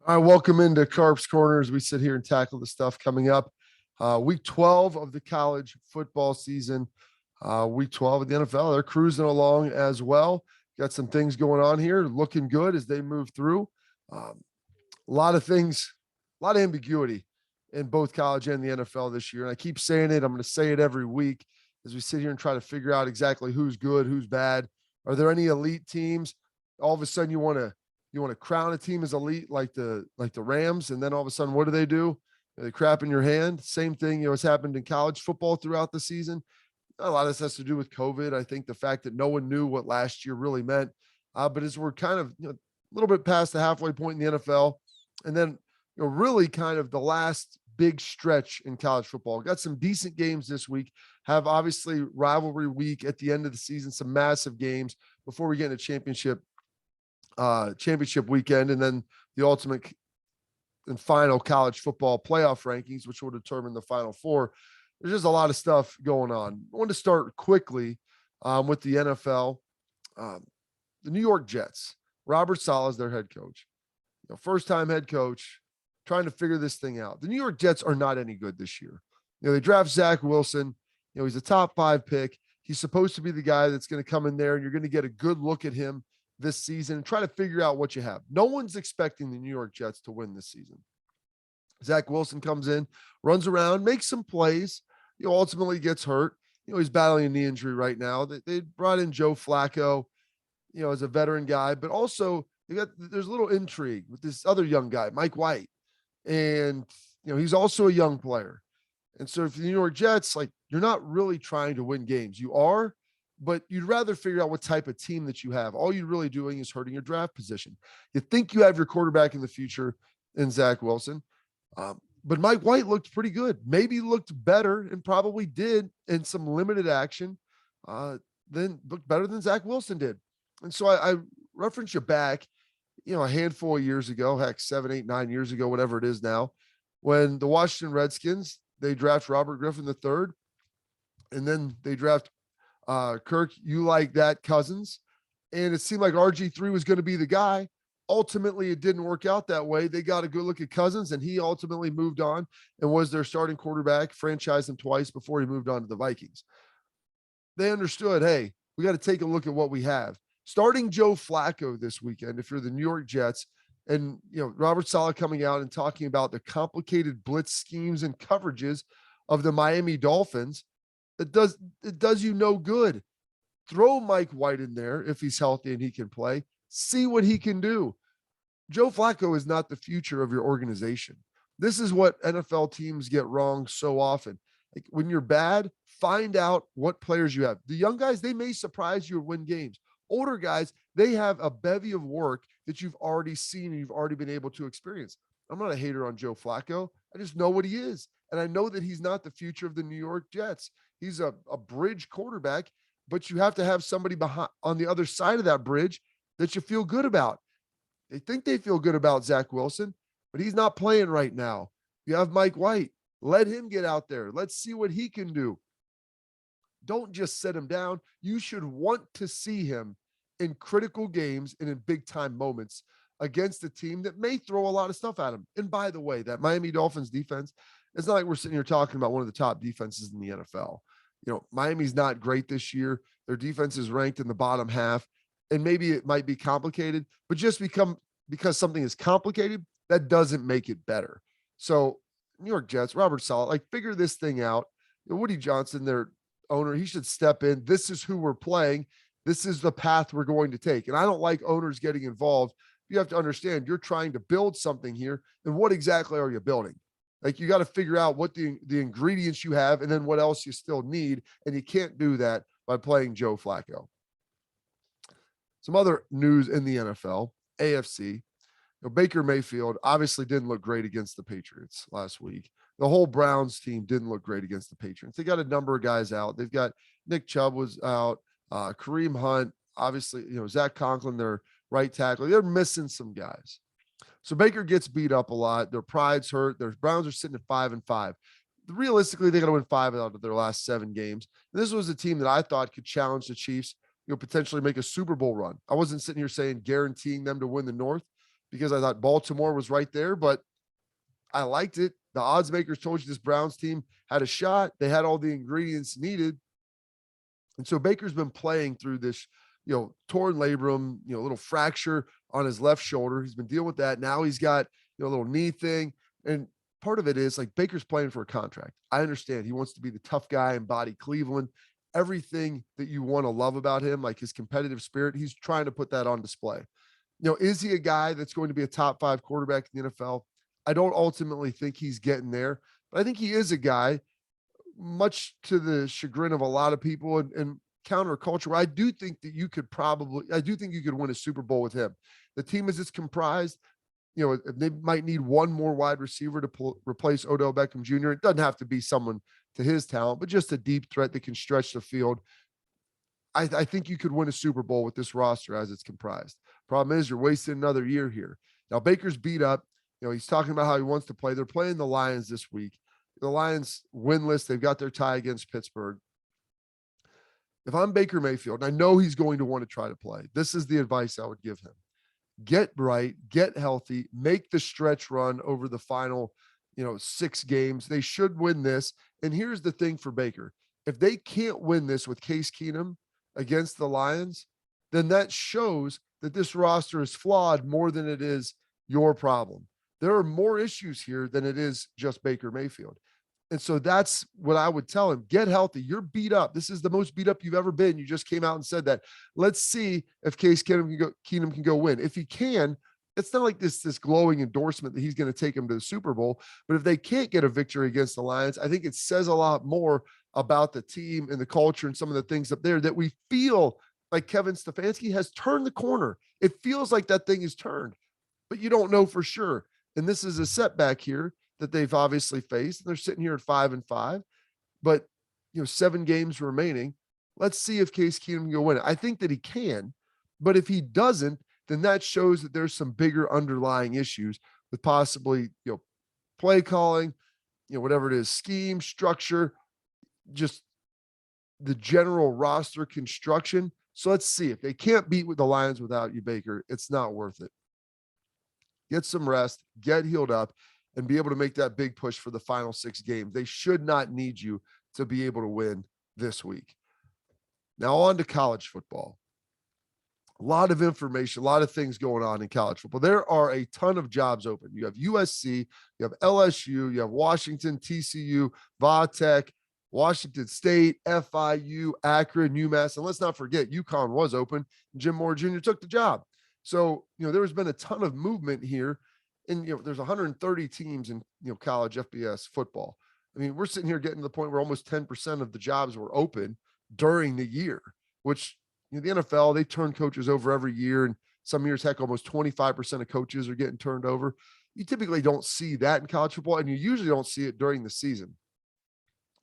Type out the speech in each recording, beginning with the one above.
All right, welcome into Carp's Corners. We sit here and tackle the stuff coming up. Week 12 of the college football season. Week 12 of the NFL. They're cruising along as well. Got some things going on here, looking good as they move through. A lot of things, a lot of ambiguity in both college and the NFL this year. And I keep saying it. I'm going to say it every week as we sit here and try to figure out exactly who's good, who's bad. Are there any elite teams? All of a sudden, you want to crown a team as elite like the Rams, and then all of a sudden, what do? They crap in your hand. Same thing, has happened in college football throughout the season. A lot of this has to do with COVID. I think the fact that no one knew what last year really meant. But as we're kind of a little bit past the halfway point in the NFL, and then really kind of the last big stretch in college football. Got some decent games this week. Have obviously rivalry week at the end of the season, some massive games before we get into championship weekend, and then the ultimate and final college football playoff rankings, which will determine the Final Four. There's just a lot of stuff going on. I want to start quickly with the NFL. The New York Jets. Robert Saleh is their head coach. First-time head coach, trying to figure this thing out. The New York Jets are not any good this year. They draft Zach Wilson. He's a top 5 pick. He's supposed to be the guy that's going to come in there, and you're going to get a good look at him this season and try to figure out what you have. No one's expecting the New York Jets to win this season. Zach Wilson comes in, runs around, makes some plays, ultimately gets hurt. He's battling a knee injury right now. They brought in Joe Flacco, as a veteran guy, but also there's a little intrigue with this other young guy, Mike White. And, he's also a young player. And so if the New York Jets, you're not really trying to win games. You are, but you'd rather figure out what type of team that you have. All you're really doing is hurting your draft position. You think you have your quarterback in the future in Zach Wilson. But Mike White looked pretty good. Maybe looked better and probably did in some limited action. Then looked better than Zach Wilson did. And so I reference you back, a handful of years ago, heck, 7, 8, 9 years ago, whatever it is now, when the Washington Redskins, they draft Robert Griffin III, and then they draft Kirk, you like that Cousins. And it seemed like RG3 was going to be the guy. Ultimately, it didn't work out that way. They got a good look at Cousins, and he ultimately moved on and was their starting quarterback, franchised him twice before he moved on to the Vikings. They understood, hey, we got to take a look at what we have. Starting Joe Flacco this weekend, if you're the New York Jets, and Robert Saleh coming out and talking about the complicated blitz schemes and coverages of the Miami Dolphins, it does you no good. Throw Mike White in there if he's healthy and he can play. See what he can do. Joe Flacco is not the future of your organization. This is what NFL teams get wrong so often. When you're bad, find out what players you have. The young guys, they may surprise you or win games. Older guys, they have a bevy of work that you've already seen and you've already been able to experience. I'm not a hater on Joe Flacco. I just know what he is. And I know that he's not the future of the New York Jets. He's a bridge quarterback, but you have to have somebody behind on the other side of that bridge that you feel good about. They think they feel good about Zach Wilson, but he's not playing right now. You have Mike White. Let him get out there. Let's see what he can do. Don't just set him down. You should want to see him in critical games and in big time moments against a team that may throw a lot of stuff at him. And by the way, that Miami Dolphins defense, it's not like we're sitting here talking about one of the top defenses in the NFL. Miami's not great this year. Their defense is ranked in the bottom half, and maybe it might be complicated, but just because something is complicated, that doesn't make it better. So New York Jets, Robert Saleh, figure this thing out. Woody Johnson, their owner, he should step in. This is who we're playing. This is the path we're going to take. And I don't like owners getting involved. You have to understand you're trying to build something here. And what exactly are you building? You got to figure out what the ingredients you have and then what else you still need. And you can't do that by playing Joe Flacco. Some other news in the NFL, AFC. Baker Mayfield obviously didn't look great against the Patriots last week. The whole Browns team didn't look great against the Patriots. They got a number of guys out. They've got Nick Chubb was out, Kareem Hunt, obviously, Zach Conklin, their right tackle. They're missing some guys. So Baker gets beat up a lot. Their pride's hurt. Their Browns are sitting at 5-5. Realistically, they got to win 5 out of their last 7 games. And this was a team that I thought could challenge the Chiefs, potentially make a Super Bowl run. I wasn't sitting here saying guaranteeing them to win the North, because I thought Baltimore was right there, but I liked it. The odds makers told you this Browns team had a shot. They had all the ingredients needed. And so Baker's been playing through this, torn labrum, little fracture on his left shoulder. He's been dealing with that. Now he's got, a little knee thing. And part of it is like Baker's playing for a contract. I understand he wants to be the tough guy, embody Cleveland, everything that you want to love about him, like his competitive spirit. He's trying to put that on display. Is he a guy that's going to be a top 5 quarterback in the NFL? I don't ultimately think he's getting there, but I think he is a guy, much to the chagrin of a lot of people and counterculture. I do think that you could win a Super Bowl with him. The team as it's comprised, they might need one more wide receiver to replace Odell Beckham Jr. It doesn't have to be someone to his talent, but just a deep threat that can stretch the field. I think you could win a Super Bowl with this roster as it's comprised. Problem is you're wasting another year here. Now Baker's beat up. He's talking about how he wants to play. They're playing the Lions this week. The Lions winless. They've got their tie against Pittsburgh. If I'm Baker Mayfield, and I know he's going to want to try to play, this is the advice I would give him. Get right, get healthy, make the stretch run over the final, 6 games. They should win this. And here's the thing for Baker. If they can't win this with Case Keenum against the Lions, then that shows that this roster is flawed more than it is your problem. There are more issues here than it is just Baker Mayfield. And so that's what I would tell him. Get healthy. You're beat up. This is the most beat up you've ever been. You just came out and said that. Let's see if Case Keenum can go win. If he can, it's not like this glowing endorsement that he's going to take him to the Super Bowl. But if they can't get a victory against the Lions, I think it says a lot more about the team and the culture and some of the things up there that we feel like Kevin Stefanski has turned the corner. It feels like that thing is turned, but you don't know for sure. And this is a setback here that they've obviously faced. And they're sitting here at 5-5, but 7 games remaining. Let's see if Case Keenum can go win it. I think that he can, but if he doesn't, then that shows that there's some bigger underlying issues with possibly, play calling, whatever it is, scheme, structure, just the general roster construction. So let's see if they can't beat with the Lions without you, Baker. It's not worth it. Get some rest, get healed up, and be able to make that big push for the final 6 games. They should not need you to be able to win this week. Now on to college football. A lot of information, a lot of things going on in college football. There are a ton of jobs open. You have USC, you have LSU, you have Washington, TCU, Va-Tech, Washington State, FIU, Akron, UMass, and let's not forget UConn was open. Jim Moore Jr. took the job. So, there has been a ton of movement here. And, there's 130 teams in, college FBS football. I mean, we're sitting here getting to the point where almost 10% of the jobs were open during the year, which, the NFL, they turn coaches over every year. And some years, heck, almost 25% of coaches are getting turned over. You typically don't see that in college football, and you usually don't see it during the season.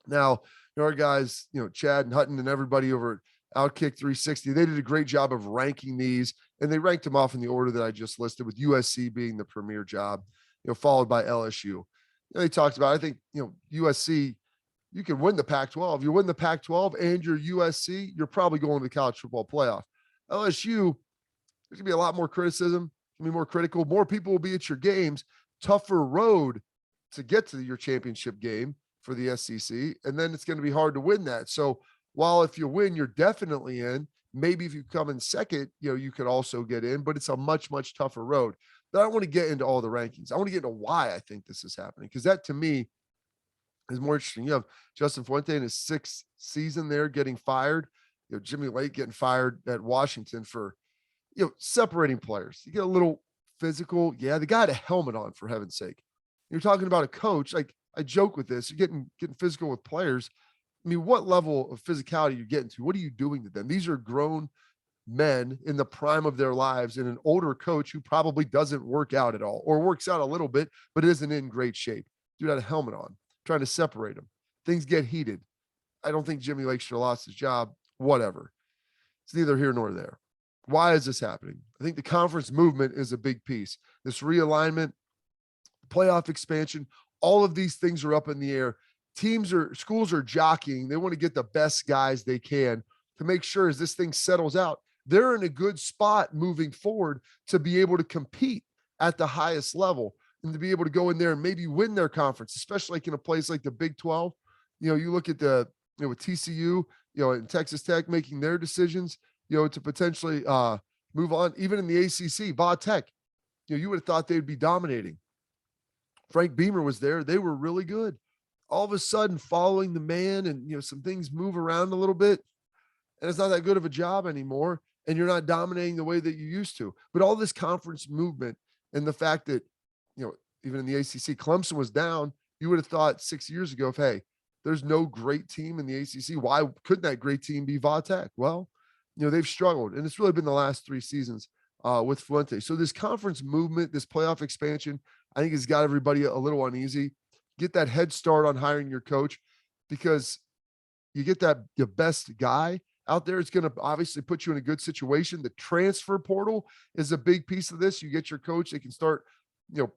Now, our guys, Chad and Hutton and everybody over at OutKick 360, they did a great job of ranking these, and they ranked them off in the order that I just listed, with USC being the premier job, followed by LSU. They talked about, I think, USC, you can win the Pac-12. You win the Pac-12 and you're USC, you're probably going to the college football playoff. LSU, there's gonna be a lot more criticism, gonna be more critical. More people will be at your games, tougher road to get to your championship game for the SEC. And then it's going to be hard to win that. So while if you win, you're definitely in, maybe if you come in second, you could also get in, but it's a much, much tougher road. But I don't want to get into all the rankings. I want to get into why I think this is happening, because that to me is more interesting. You have Justin Fuente in his 6th season there getting fired. Jimmy Lake getting fired at Washington for, separating players. You get a little physical. Yeah, the guy had a helmet on, for heaven's sake. You're talking about a coach. Like, I joke with this. You're getting physical with players. I mean, what level of physicality are you getting to? What are you doing to them? These are grown men in the prime of their lives, and an older coach who probably doesn't work out at all, or works out a little bit, but isn't in great shape. Dude had a helmet on, trying to separate them. Things get heated. I don't think Jimmy Lake should have lost his job. Whatever. It's neither here nor there. Why is this happening? I think the conference movement is a big piece. This realignment, playoff expansion, all of these things are up in the air. Schools are jockeying. They want to get the best guys they can to make sure as this thing settles out, they're in a good spot moving forward to be able to compete. at the highest level, and to be able to go in there and maybe win their conference, especially like in a place like the Big 12. You look at with TCU, and Texas Tech making their decisions, to potentially move on, even in the ACC, Va Tech, you would have thought they'd be dominating. Frank Beamer was there. They were really good. All of a sudden, following the man, and some things move around a little bit, and it's not that good of a job anymore, and you're not dominating the way that you used to. But all this conference movement and the fact that, even in the ACC, Clemson was down, you would have thought 6 years ago, if, hey, there's no great team in the ACC, why couldn't that great team be Va Tech? Well, they've struggled, and it's really been the last 3 seasons with Fuente. So this conference movement, this playoff expansion, I think has got everybody a little uneasy. Get that head start on hiring your coach, because you get the best guy out there. It's going to obviously put you in a good situation. The transfer portal is a big piece of this. You get your coach, they can start,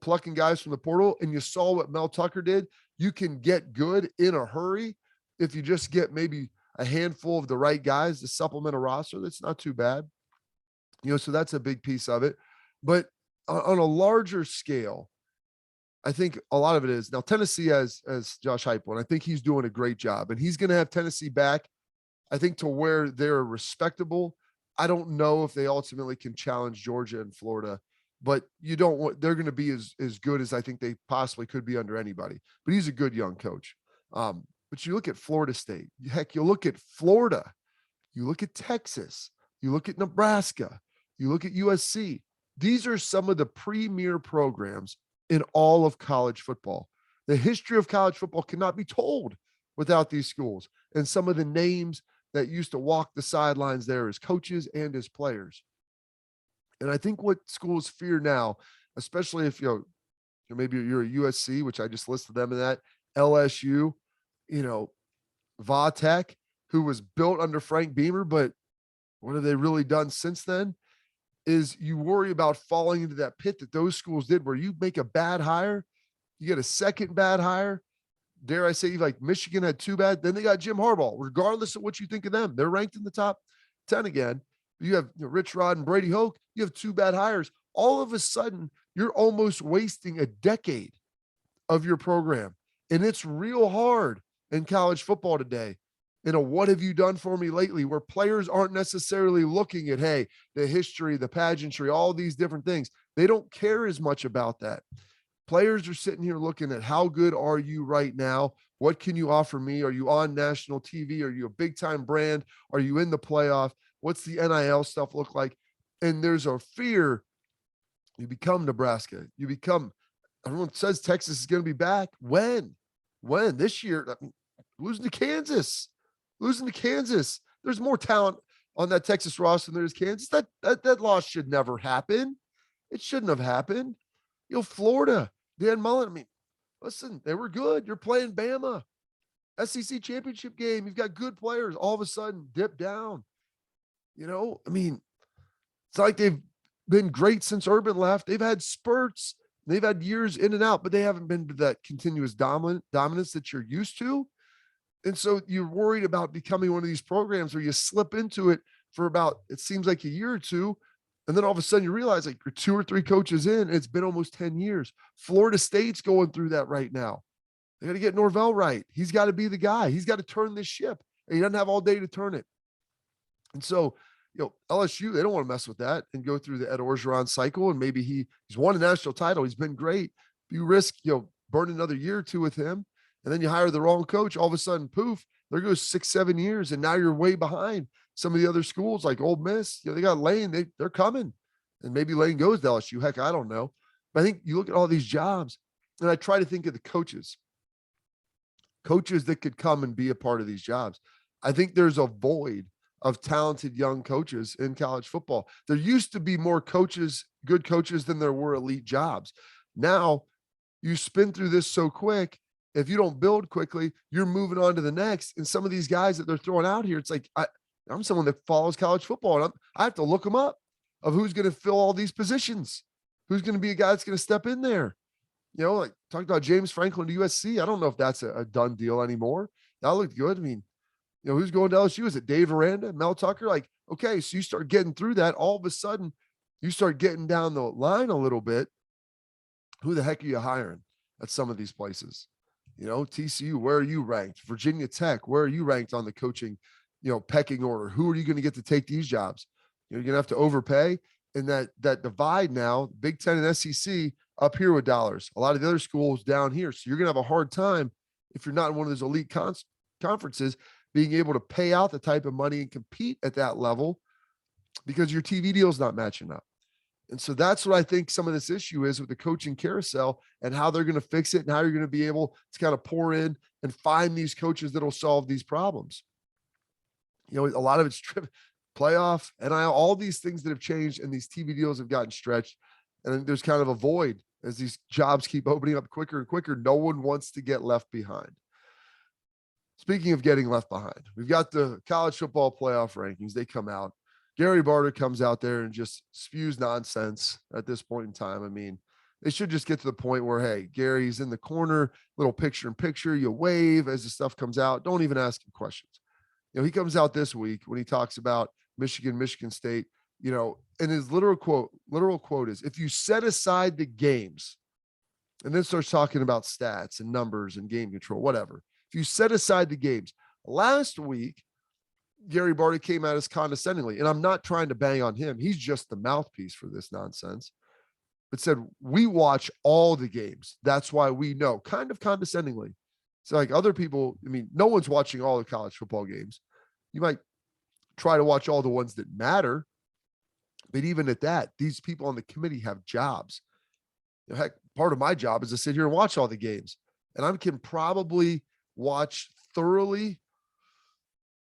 plucking guys from the portal. And you saw what Mel Tucker did. You can get good in a hurry if you just get maybe a handful of the right guys to supplement a roster. That's not too bad. So that's a big piece of it. But on a larger scale, I think a lot of it is now Tennessee has Josh Heupel, and I think he's doing a great job, and he's going to have Tennessee back, I think, to where they're respectable. I don't know if they ultimately can challenge Georgia and Florida, but they're going to be as good as I think they possibly could be under anybody. But he's a good young coach. But you look at Florida State, heck, you look at Florida, you look at Texas, you look at Nebraska, you look at USC. These are some of the premier programs in all of college football. The history of college football cannot be told without these schools and some of the names that used to walk the sidelines there as coaches and as players. And I think what schools fear now, especially if maybe you're a USC, which I just listed them in that, LSU, Va Tech, who was built under Frank Beamer, but what have they really done since then? Is you worry about falling into that pit that those schools did, where you make a bad hire, you get a second bad hire. Dare I say, like Michigan had 2 bad, then they got Jim Harbaugh. Regardless of what you think of them, they're ranked in the top 10 again. You have Rich Rod and Brady Hoke. You have 2 bad hires. All of a sudden, you're almost wasting a decade of your program, and it's real hard in college football today. What have you done for me lately, where players aren't necessarily looking at, hey, the history, the pageantry, all these different things. They don't care as much about that. Players are sitting here looking at, how good are you right now? What can you offer me? Are you on national TV? Are you a big time brand? Are you in the playoff? What's the NIL stuff look like? And there's a fear. You become Nebraska. Everyone says Texas is going to be back. When this year, losing to Kansas. There's more talent on that Texas roster than there is Kansas. That loss should never happen. It shouldn't have happened. Florida, Dan Mullen, listen, they were good. You're playing Bama, SEC championship game. You've got good players. All of a sudden, dip down. It's like they've been great since Urban left. They've had spurts. They've had years in and out, but they haven't been to that continuous dominance that you're used to. And so you're worried about becoming one of these programs where you slip into it for about, it seems like a year or two. And then all of a sudden you realize, like, you're 2 or 3 coaches in, and it's been almost 10 years. Florida State's going through that right now. They got to get Norvell right. He's got to be the guy. He's got to turn this ship, and he doesn't have all day to turn it. And so, LSU, they don't want to mess with that and go through the Ed Orgeron cycle. And maybe he's won a national title. He's been great. You risk, burn another year or 2 with him. And then you hire the wrong coach. All of a sudden, poof, there goes 6-7 years. And now you're way behind some of the other schools like Ole Miss. They got Lane. They're coming. And maybe Lane goes to LSU. Heck, I don't know. But I think you look at all these jobs, and I try to think of the coaches that could come and be a part of these jobs. I think there's a void of talented young coaches in college football. There used to be more coaches, good coaches, than there were elite jobs. Now you spin through this so quick. If you don't build quickly, you're moving on to the next. And some of these guys that they're throwing out here, it's like, I'm someone that follows college football, and I have to look them up of who's going to fill all these positions. Who's going to be a guy that's going to step in there? Like talked about James Franklin to USC. I don't know if that's a done deal anymore. That looked good. Who's going to LSU? Is it Dave Aranda, Mel Tucker? Like, okay, so you start getting through that. All of a sudden, you start getting down the line a little bit. Who the heck are you hiring at some of these places? TCU, where are you ranked? Virginia Tech, where are you ranked on the coaching, pecking order? Who are you going to get to take these jobs? You're going to have to overpay. And that divide now, Big Ten and SEC up here with dollars. A lot of the other schools down here. So you're going to have a hard time if you're not in one of those elite conferences being able to pay out the type of money and compete at that level because your TV deal is not matching up. And so that's what I think some of this issue is with the coaching carousel and how they're going to fix it and how you're going to be able to kind of pour in and find these coaches that'll solve these problems. A lot of it's playoff and all these things that have changed and these TV deals have gotten stretched. And there's kind of a void as these jobs keep opening up quicker and quicker. No one wants to get left behind. Speaking of getting left behind, we've got the college football playoff rankings. They come out. Gary Barta comes out there and just spews nonsense at this point in time. I mean, they should just get to the point where, hey, Gary's in the corner, little picture in picture, you wave as the stuff comes out. Don't even ask him questions. He comes out this week when he talks about Michigan State, and his literal quote is, if you set aside the games, and then starts talking about stats and numbers and game control, whatever. If you set aside the games, last week, Gary Barta came at us condescendingly, and I'm not trying to bang on him. He's just the mouthpiece for this nonsense. But said, we watch all the games. That's why we know, kind of condescendingly. So like other people, no one's watching all the college football games. You might try to watch all the ones that matter. But even at that, these people on the committee have jobs. Heck, part of my job is to sit here and watch all the games. And I can probably watch thoroughly,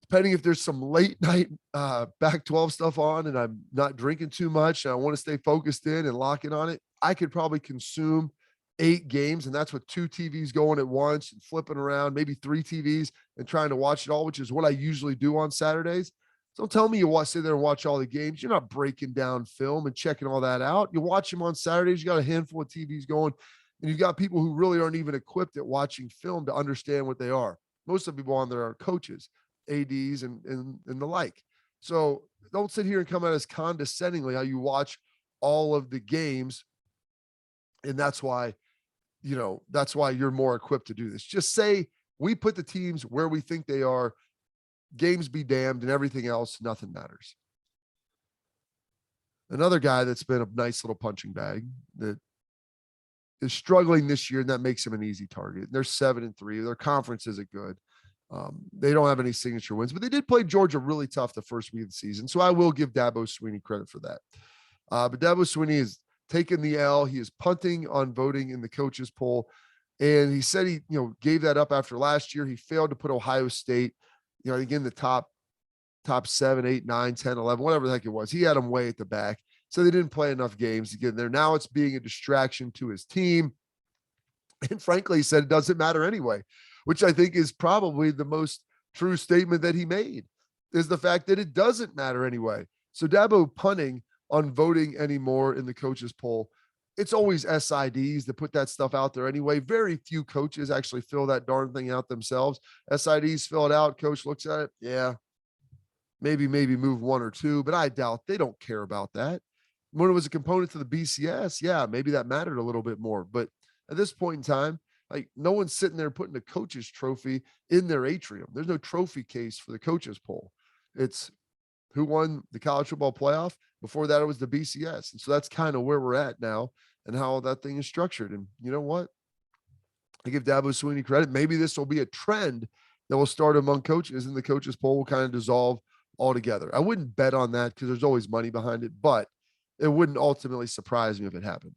depending if there's some late night Pac-12 stuff on and I'm not drinking too much and I want to stay focused in and lock in on it, I could probably consume 8 games, and that's with 2 TVs going at once and flipping around, maybe 3 TVs and trying to watch it all, which is what I usually do on Saturdays. So don't tell me you sit there and watch all the games. You're not breaking down film and checking all that out. You watch them on Saturdays. You got a handful of TVs going, and you've got people who really aren't even equipped at watching film to understand what they are. Most of the people on there are coaches, ADs, and the like. So don't sit here and come at us condescendingly how you watch all of the games. And that's why you're more equipped to do this. Just say we put the teams where we think they are, games be damned, and everything else, nothing matters. Another guy that's been a nice little punching bag that is struggling this year, and that makes him an easy target. They're 7-3. Their conference isn't good. They don't have any signature wins, but they did play Georgia really tough the first week of the season. So I will give Dabo Swinney credit for that. But Dabo Swinney is taking the L. He is punting on voting in the coaches poll. And he said he, gave that up after last year. He failed to put Ohio State, again, the top 7, 8, 9, 10, 11, whatever the heck it was. He had them way at the back. So they didn't play enough games to get in there. Now it's being a distraction to his team. And frankly, he said it doesn't matter anyway, which I think is probably the most true statement that he made, is the fact that it doesn't matter anyway. So Dabo punting on voting anymore in the coaches poll. It's always SIDs that put that stuff out there anyway. Very few coaches actually fill that darn thing out themselves. SIDs fill it out. Coach looks at it. Yeah, maybe move 1 or 2, but I doubt they don't care about that. When it was a component to the BCS, yeah, maybe that mattered a little bit more. But at this point in time, like, no one's sitting there putting a coach's trophy in their atrium. There's no trophy case for the coaches poll. It's who won the college football playoff. Before that, it was the BCS. And so that's kind of where we're at now and how that thing is structured. And you know what? I give Dabo Swinney credit. Maybe this will be a trend that will start among coaches, and the coaches poll will kind of dissolve altogether. I wouldn't bet on that because there's always money behind it, but it wouldn't ultimately surprise me if it happened.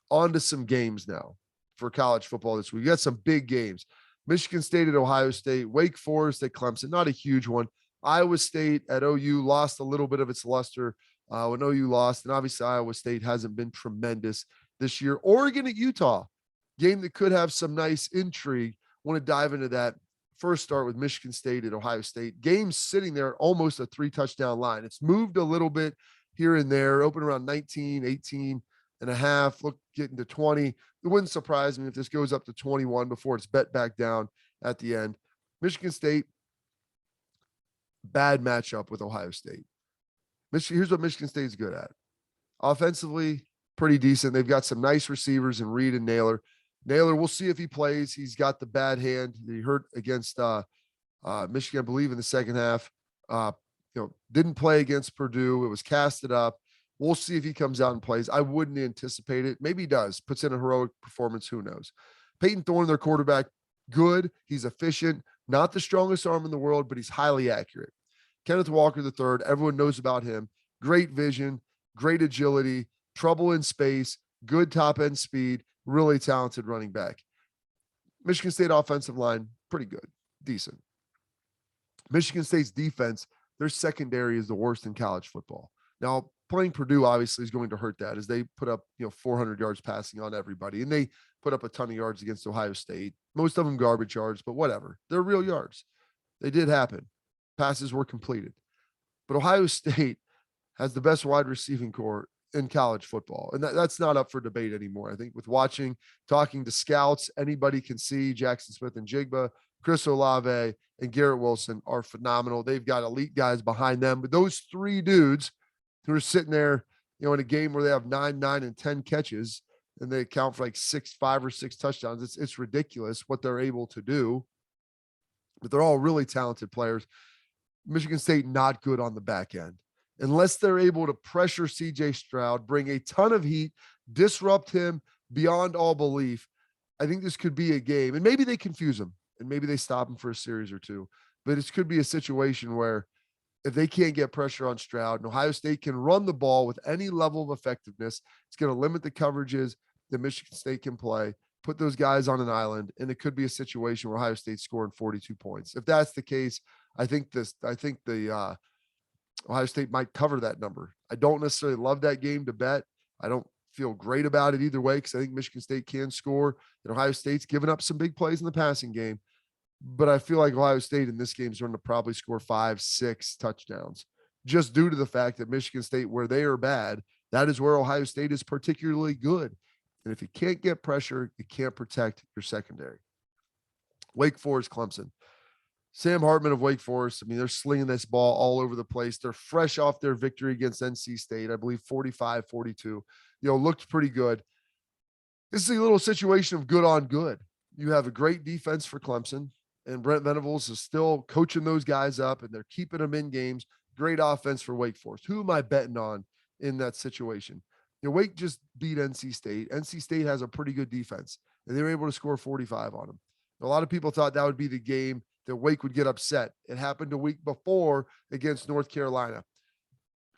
On to some games now for college football this week. We got some big games. Michigan State at Ohio State, Wake Forest at Clemson, not a huge one. Iowa State at OU lost a little bit of its luster when OU lost. And obviously Iowa State hasn't been tremendous this year. Oregon at Utah, game that could have some nice intrigue. Want to dive into that. First start with Michigan State at Ohio State. Game sitting there almost a 3-touchdown line. It's moved a little bit here and there, open around 19, 18 and a half, look, getting to 20. It wouldn't surprise me if this goes up to 21 before it's bet back down at the end. Michigan State, bad matchup with Ohio State. Here's what Michigan State's good at. Offensively, pretty decent. They've got some nice receivers in Reed and Naylor. Naylor, we'll see if he plays. He's got the bad hand. He hurt against Michigan, I believe, in the second half. Didn't play against Purdue. It was casted up. We'll see if he comes out and plays. I wouldn't anticipate it. Maybe he does. Puts in a heroic performance. Who knows? Peyton Thorne, their quarterback, good. He's efficient. Not the strongest arm in the world, but he's highly accurate. Kenneth Walker III, everyone knows about him. Great vision, great agility, trouble in space, good top-end speed, really talented running back. Michigan State offensive line, pretty good, decent. Michigan State's defense, their secondary is the worst in college football. Now, playing Purdue obviously is going to hurt that as they put up 400 yards passing on everybody, and they put up a ton of yards against Ohio State. Most of them garbage yards, but whatever. They're real yards. They did happen. Passes were completed. But Ohio State has the best wide receiving core in college football, and that's not up for debate anymore. I think with talking to scouts, anybody can see Jackson Smith and Jigba, Chris Olave, and Garrett Wilson are phenomenal. They've got elite guys behind them, but those three dudes who are sitting there, in a game where they have 9, and 10 catches, and they account for like 5 or 6 touchdowns. It's ridiculous what they're able to do, but they're all really talented players. Michigan State, not good on the back end. Unless they're able to pressure CJ Stroud, bring a ton of heat, disrupt him beyond all belief, I think this could be a game. And maybe they confuse him, and maybe they stop him for a series or two. But this could be a situation where if they can't get pressure on Stroud, and Ohio State can run the ball with any level of effectiveness, it's going to limit the coverages that Michigan State can play, put those guys on an island, and it could be a situation where Ohio State's scoring 42 points. If that's the case, I think the Ohio State might cover that number. I don't necessarily love that game to bet. I don't feel great about it either way because I think Michigan State can score, and Ohio State's given up some big plays in the passing game. But I feel like Ohio State in this game is going to probably score 5, 6 touchdowns just due to the fact that Michigan State, where they are bad, that is where Ohio State is particularly good. And if you can't get pressure, you can't protect your secondary. Wake Forest, Clemson. Sam Hartman of Wake Forest, they're slinging this ball all over the place. They're fresh off their victory against NC State, I believe 45-42. Looked pretty good. This is a little situation of good on good. You have a great defense for Clemson, and Brent Venables is still coaching those guys up, and they're keeping them in games. Great offense for Wake Forest. Who am I betting on in that situation? Wake just beat NC State. NC State has a pretty good defense, and they were able to score 45 on them. A lot of people thought that would be the game that Wake would get upset. It happened a week before against North Carolina.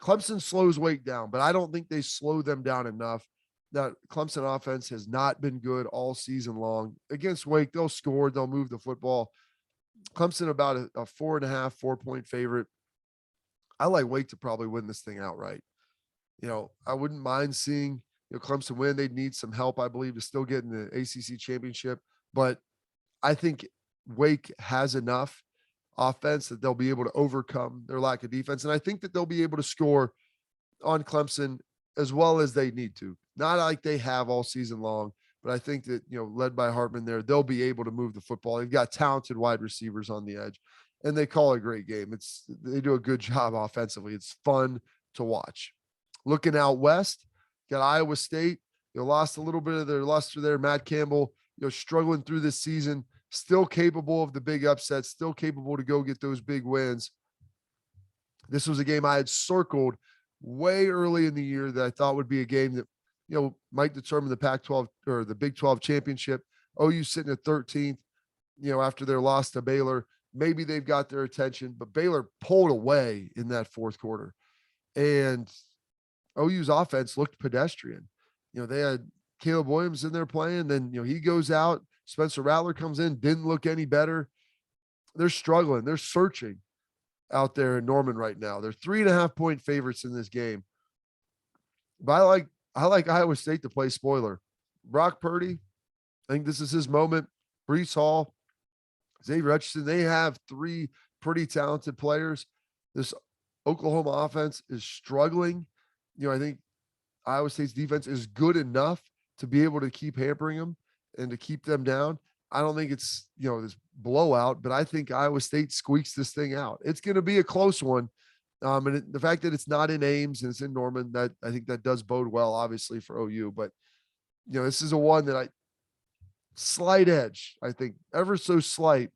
Clemson slows Wake down, but I don't think they slow them down enough. That Clemson offense has not been good all season long. Against Wake, they'll score, they'll move the football. Clemson about a 4.5, 4-point favorite. I like Wake to probably win this thing outright. I wouldn't mind seeing Clemson win. They'd need some help, I believe, to still get in the ACC championship. But I think Wake has enough offense that they'll be able to overcome their lack of defense. And I think that they'll be able to score on Clemson as well as they need to. Not like they have all season long, but I think that, led by Hartman there, they'll be able to move the football. They've got talented wide receivers on the edge, and they call a great game. They do a good job offensively. It's fun to watch. Looking out west, got Iowa State. Lost a little bit of their luster there. Matt Campbell, struggling through this season, still capable of the big upsets, still capable to go get those big wins. This was a game I had circled way early in the year that I thought would be a game that, might determine the Pac-12 or the Big 12 championship. OU sitting at 13th, after their loss to Baylor. Maybe they've got their attention, but Baylor pulled away in that fourth quarter. And OU's offense looked pedestrian. They had Caleb Williams in there playing. Then, he goes out. Spencer Rattler comes in, didn't look any better. They're struggling. They're searching out there in Norman right now. They're 3.5-point favorites in this game. But I like Iowa State to play spoiler. Brock Purdy, I think this is his moment. Breece Hall, Xavier Hutchinson, they have 3 pretty talented players. This Oklahoma offense is struggling. I think Iowa State's defense is good enough to be able to keep hampering them and to keep them down. I don't think it's, this blowout, but I think Iowa State squeaks this thing out. It's going to be a close one. The fact that it's not in Ames and it's in Norman, that I think that does bode well, obviously, for OU. But this is a one that slight edge, I think, ever so slight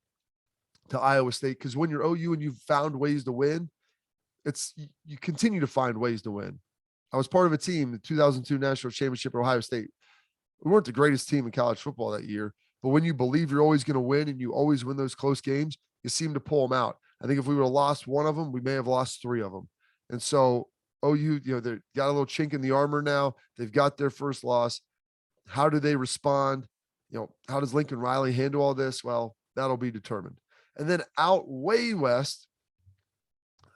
to Iowa State, because when you're OU and you've found ways to win, you continue to find ways to win. I was part of a team, the 2002 national championship at Ohio State. We weren't the greatest team in college football that year, but when you believe you're always going to win and you always win those close games, you seem to pull them out. I think if we would have lost one of them, we may have lost three of them. And so OU, they've got a little chink in the armor now. They've got their first loss. How do they respond? How does Lincoln Riley handle all this? Well, that'll be determined. And then out way west,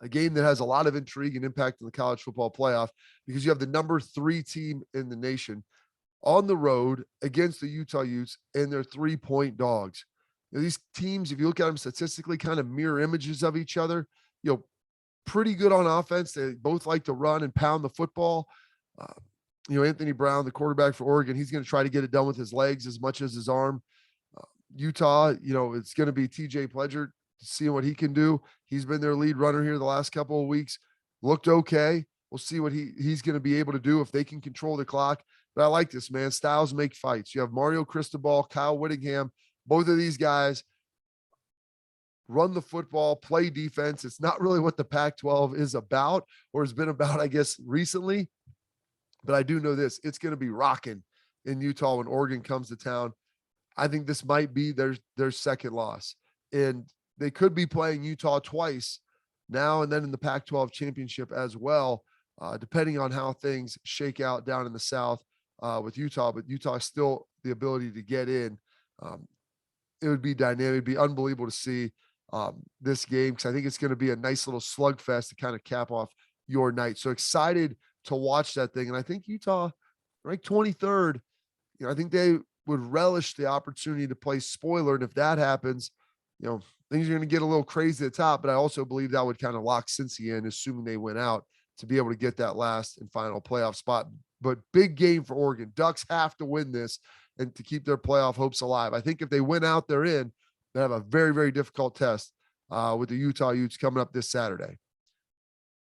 a game that has a lot of intrigue and impact in the college football playoff, because you have the number 3 team in the nation on the road against the Utah Utes, and they're 3-point dogs. These teams, if you look at them statistically, kind of mirror images of each other. Pretty good on offense. They both like to run and pound the football. Anthony Brown, the quarterback for Oregon, he's going to try to get it done with his legs as much as his arm. Utah, it's going to be TJ Pledger, seeing what he can do. He's been their lead runner here the last couple of weeks. Looked okay. We'll see what he's going to be able to do if they can control the clock. But I like this, man. Styles make fights. You have Mario Cristobal, Kyle Whittingham. Both of these guys run the football, play defense. It's not really what the Pac-12 is about, or has been about, I guess, recently. But I do know this. It's going to be rocking in Utah when Oregon comes to town. I think this might be their second loss. And they could be playing Utah twice now and then in the Pac-12 championship as well, depending on how things shake out down in the South with Utah. But Utah still the ability to get in. It would be dynamic. It'd be unbelievable to see this game, because I think it's going to be a nice little slugfest to kind of cap off your night. So excited to watch that thing. And I think Utah, ranked 23rd, I think they would relish the opportunity to play spoiler. And if that happens, things are going to get a little crazy at the top. But I also believe that would kind of lock Cincy in, assuming they went out, to be able to get that last and final playoff spot. But big game for Oregon. Ducks have to win this and to keep their playoff hopes alive. I think if they win out, they're in. They have a very, very difficult test with the Utah Utes coming up this Saturday.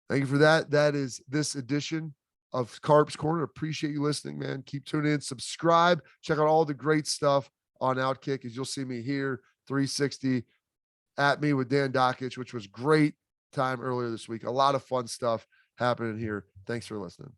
Thank you for that. That is this edition of Carp's Corner. Appreciate you listening, man. Keep tuning in. Subscribe. Check out all the great stuff on OutKick, as you'll see me here, 360 at me with Dan Dockich, which was great time earlier this week. A lot of fun stuff happening here. Thanks for listening.